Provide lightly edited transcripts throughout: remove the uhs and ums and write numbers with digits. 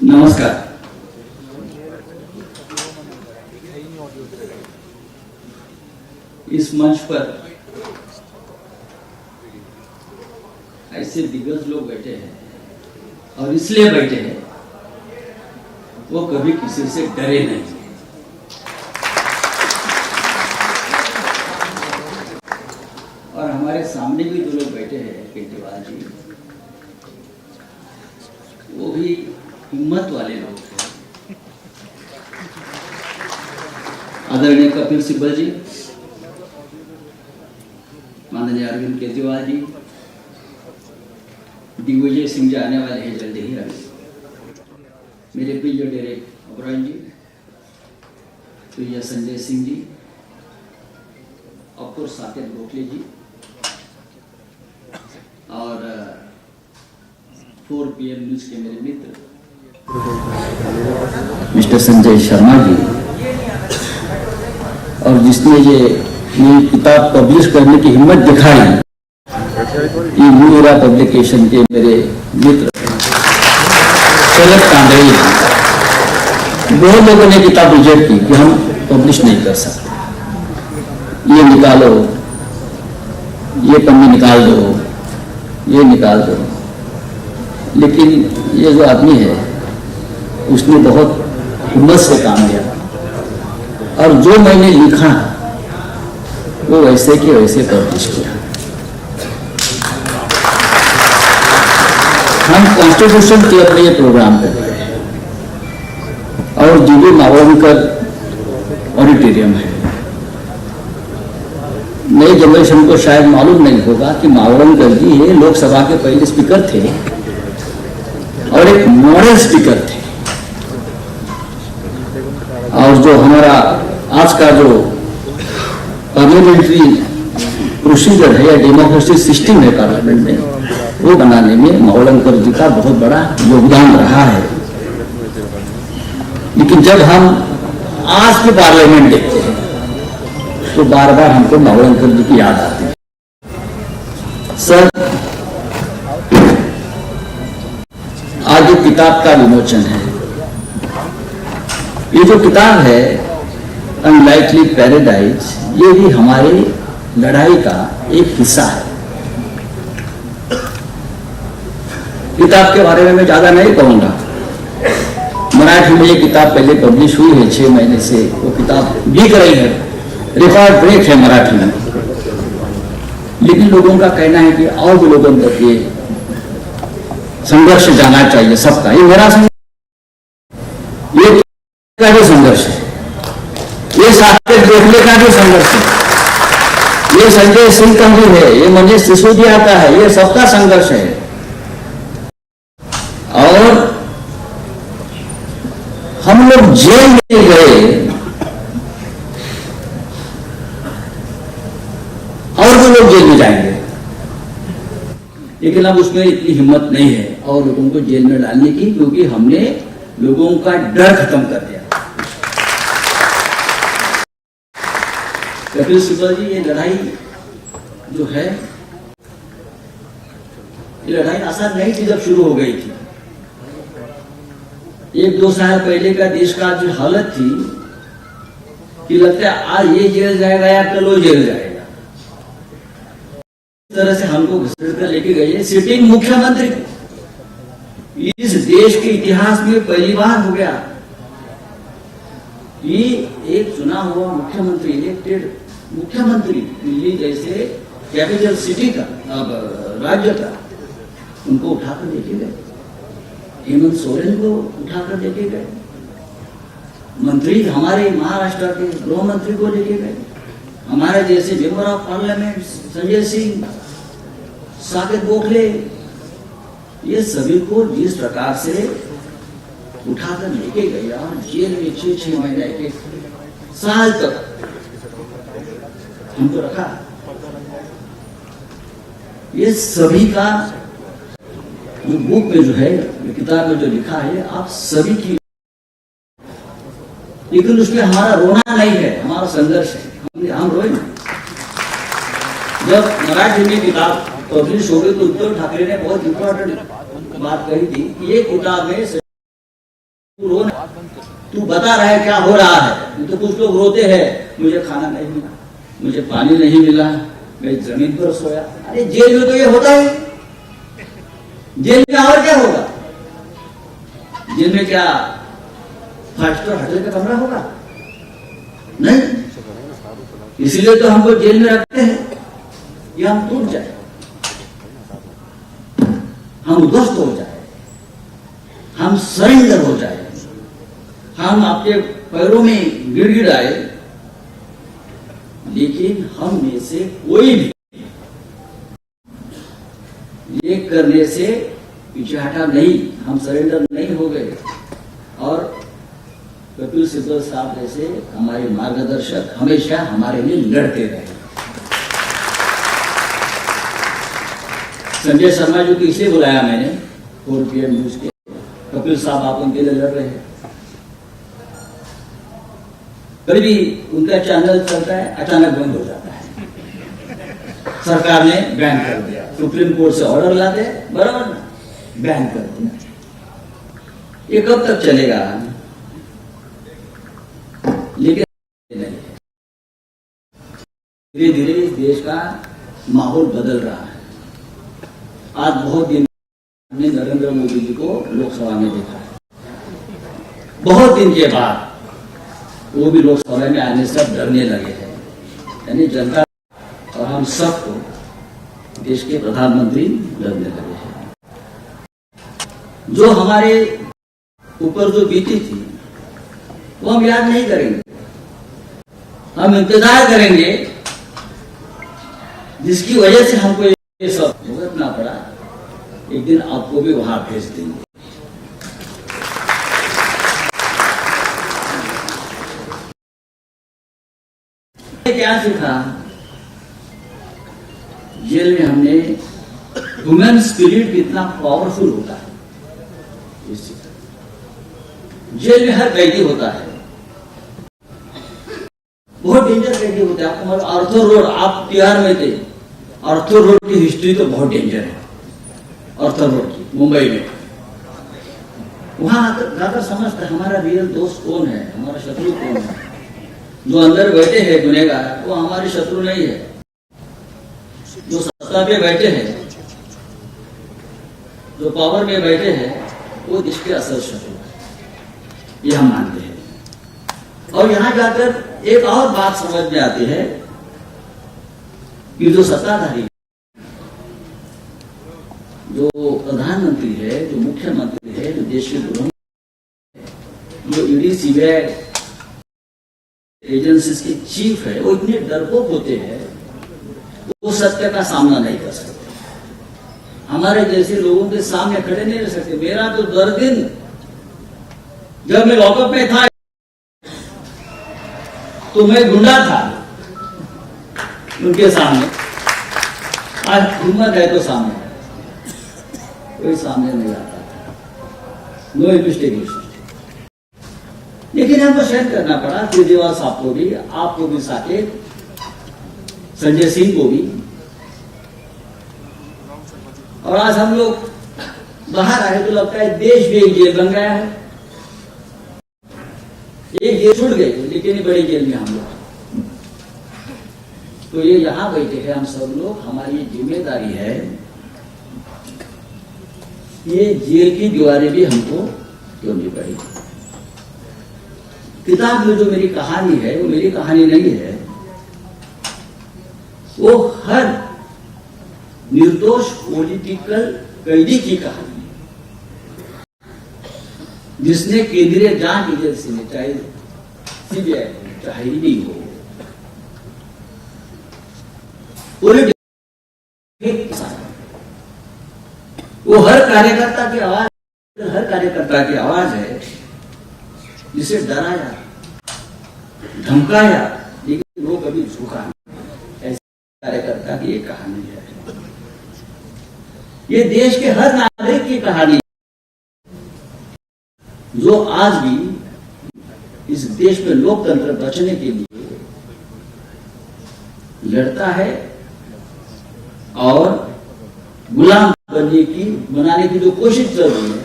नमस्कार। इस मंच पर ऐसे दिग्गज लोग बैठे हैं और इसलिए बैठे हैं वो कभी किसी से डरे नहीं। और हमारे सामने भी दो लोग बैठे हैं, केजरीवाल जी, वो भी हिम्मत वाले लोग हैं। आदरणीय कपिल सिब्बल जी, माननीय अरविंद केजरीवाल जी, दिग्विजय सिंह जी आने वाले हैं जल्दी ही। मेरे प्रिय डेरेक ओबरायन जी, प्रिय संजय सिंह जी, और साकेत गोखले जी और 4 PM न्यूज के मेरे मित्र मिस्टर संजय शर्मा जी, और जिसने ये किताब पब्लिश करने की हिम्मत दिखाई, ये न्यू एरा पब्लिकेशन के मेरे मित्र शरद कांदरे जी। बहुत लोगों ने किताब रिजेक्ट की कि हम पब्लिश नहीं कर सकते, ये निकालो, ये पन्नी निकाल दो, ये निकाल दो। लेकिन ये जो आदमी है उसने बहुत हिम्मत से काम लिया और जो मैंने लिखा वो वैसे के वैसे पब्लिश किया। हम कॉन्स्टिट्यूशन क्लब में ये प्रोग्राम कर रहे हैं और जीवी मावलंकर ऑडिटोरियम है। नई जनरेशन को शायद मालूम नहीं होगा कि मावलंकर जी ये लोकसभा के पहले स्पीकर थे और एक मॉडल स्पीकर थे। और जो हमारा आज का जो पार्लियामेंट्री प्रोसीजर है या डेमोक्रेसी सिस्टम है पार्लियामेंट में, वो बनाने में मावलंकर जी का बहुत बड़ा योगदान रहा है। लेकिन जब हम आज के पार्लियामेंट देखते हैं तो बार बार हमको मावलंकर जी की याद आती है। सर, आज एक किताब का विमोचन है। ये जो किताब है अनलाइकली पैराडाइज, ये भी हमारी लड़ाई का एक हिस्सा है। किताब के बारे में मैं ज्यादा नहीं कहूंगा। मराठी में ये किताब पहले पब्लिश हुई है, 6 महीने से वो किताब बिक रही है, रिकॉर्ड ब्रेक है मराठी में। लेकिन लोगों का कहना है कि और भी लोगों तक ये संघर्ष जाना चाहिए सबका। ये मेरा ये का भी संघर्ष है, ये साकेत गोखले का भी संघर्ष है, ये संजय सिंह का भी है, ये मनीष सिसोदिया का है, ये सबका संघर्ष है। और हम लोग जेल में गए और वो लोग जेल में जाएंगे, लेकिन अब उसमें इतनी हिम्मत नहीं है और लोगों को जेल में डालने की, क्योंकि हमने लोगों का डर खत्म कर दिया। कपिल सिब्बल जी, ये लड़ाई जो है, ये लड़ाई आसान नहीं थी जब शुरू हो गई थी। 1-2 साल पहले का देश का जो हालत थी कि लगता है आज ये जेल जाएगा या कल वो जेल जाएगा। इस तरह से हमको घसीट कर लेके गए सिटिंग मुख्यमंत्री। इस देश के इतिहास में पहली बार हो गया कि एक चुना हुआ मुख्यमंत्री, इलेक्टेड मुख्यमंत्री, दिल्ली जैसे कैपिटल सिटी का, राज्य का, उनको उठाकर लेके गए। हेमंत सोरेन को उठाकर लेके गए। मंत्री हमारे महाराष्ट्र के गृह मंत्री को लेके गए। हमारे जैसे member of parliament Sanjay Singh, Saket Gokhale, ये सभी को जिस प्रकार से उठाकर लेके गए और जेल में 6-6 महीने के साल तक हमको रखा, ये सभी का जो बुक में जो है, किताब में जो लिखा है, आप सभी की, लेकिन उसमें हमारा रोना नहीं है, हमारा संघर्ष है। हम रोए ना। जब मराठी में किताब पब्लिश हो गई तो उद्धव ठाकरे ने बहुत इंपॉर्टेंट बात कही थी कि ये किताब में तू बता रहा है क्या हो रहा है। तो कुछ लोग रोते हैं, मुझे खाना नहीं मिला, मुझे पानी नहीं मिला, मैं जमीन पर सोया। अरे जेल में तो ये होता है, जेल में और क्या होगा? जेल में क्या 5 स्टार होटल का कमरा होगा? नहीं, इसलिए तो हमको जेल में रखते हैं कि हम टूट जाए, हम उद्ध्वस्त हो जाए, हम सरेंडर हो जाए, हम आपके पैरों में गिड़गिड़ाए। लेकिन हम में से कोई भी ये करने से पीछे हटा नहीं, हम सरेंडर नहीं हो गए। और कपिल सिब्बल साहब जैसे हमारे मार्गदर्शक हमेशा हमारे लिए लड़ते रहे। संजय शर्मा जी को इसलिए बुलाया मैंने 4 PM न्यूज के, कपिल साहब आप उनके लिए लड़ रहे हैं। कभी भी उनका चैनल चलता है, अचानक बंद हो जाता है, सरकार ने बैन कर दिया, सुप्रीम कोर्ट से ऑर्डर लाते, बराबर ना, बैन कर दिया। ये कब तक चलेगा? लेकिन धीरे धीरे इस देश का माहौल बदल रहा है। आज बहुत दिन हमने नरेंद्र मोदी जी को लोकसभा में देखा है, बहुत दिन के बाद वो भी लोकसभा में आने से अब डरने लगे हैं। यानी जनता और हम सबको देश के प्रधानमंत्री डरने लगे हैं। जो हमारे ऊपर जो बीती थी वो हम याद नहीं करेंगे, हम इंतजार करेंगे जिसकी वजह से हमको ये सब भुगतना पड़ा। एक दिन आपको भी वहां भेज देंगे। क्या सीखा जेल में हमने? ह्यूमन स्पिरिट कितना पावरफुल होता है ये सीखा। जेल में हर कैदी होता है, बहुत डेंजर कैदी होते हैं। आपको आर्थर रोड, आप तिहाड़ में थे, आर्थर रोड की हिस्ट्री तो बहुत डेंजर है। आर्थर रोड की मुंबई में, वहां जाकर समझते हमारा रियल दोस्त कौन है, हमारा शत्रु कौन है। जो अंदर बैठे हैं गुनहगार, वो हमारे शत्रु नहीं है। जो सत्ता पे बैठे हैं, जो पावर में बैठे हैं, वो देश के असल शत्रु है, ये हम मानते हैं। और यहां जाकर एक और बात समझ में आती है कि जो सत्ताधारी, जो प्रधानमंत्री है, जो मुख्यमंत्री है, जो देश के गृह, जो ईडी सीबीआई एजेंसीज के चीफ है, वो इतने डरपोक होते हैं, वो सत्य का सामना नहीं कर सकते। हमारे जैसे लोगों के सामने खड़े नहीं रह सकते। मेरा तो दर दिन, जब मैं लॉकअप में था तो मैं गुंडा था उनके सामने। आज हिम्मत है तो सामने, कोई सामने नहीं आता था, नो इन्वेस्टिगेशन। लेकिन हमको सहन करना पड़ा, केजरीवाल साहब को भी, आपको भी, साकेत, संजय सिंह को भी। और आज हम लोग बाहर आए तो लगता है देश भी एक जेल बन गया है। एक जेल छूट गई, लेकिन बड़ी जेल में हम लोग। तो ये यहां बैठे हैं हम सब लोग, हमारी जिम्मेदारी है, ये जेल की दीवारें भी हमको तोड़नी पड़ेगी। किताब में जो मेरी कहानी है, वो मेरी कहानी नहीं है, वो हर निर्दोष पॉलिटिकल कैदी की कहानी है, जिसने केंद्रीय जांच एजेंसी में, चाहे सीबीआई हो, चाहे ईडी हो, वो हर कार्यकर्ता की आवाज, हर कार्यकर्ता की आवाज है, जिसे डराया, धमकाया, लेकिन वो कभी झुका नहीं। ऐसे कार्यकर्ता की एक कहानी है। ये देश के हर नागरिक की कहानी है, जो आज भी इस देश में लोकतंत्र बचने के लिए लड़ता है और गुलाम बनाने की जो कोशिश चल रही है,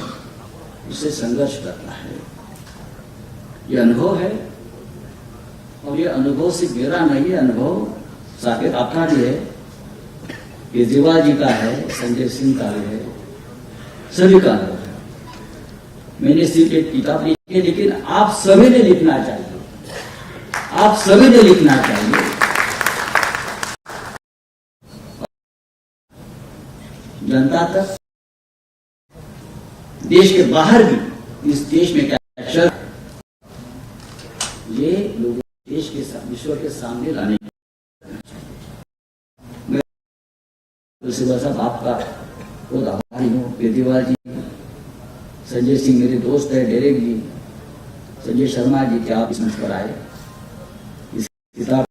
उससे संघर्ष करना है। ये अनुभव है, और ये अनुभव सिर्फ मेरा नहीं है, अनुभव साकेत आपका भी है, केजरीवाल जी का है, संजय सिंह का है, सभी का है। मैंने सिर्फ एक किताब लिखी है, लेकिन आप सभी ने लिखना चाहिए, आप सभी ने लिखना चाहिए। जनता तक, देश के बाहर भी, इस देश में क्या चल, ये लोगों देश के साथ, विश्व के सामने लाने की। मैं साहब आपका बहुत आभारी हूँ, केजरीवाल जी, संजय सिंह मेरे दोस्त है, डेरेक जी, संजय शर्मा जी, क्या आप इस मंच पर आए, इस किताब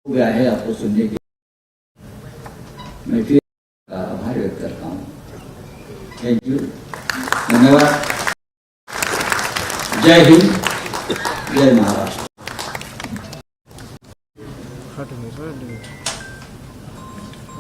हो गया है आपको सुनने के, मैं फिर आभार व्यक्त करता हूँ। थैंक यू, धन्यवाद। जय हिंद, जय महाराष्ट्र।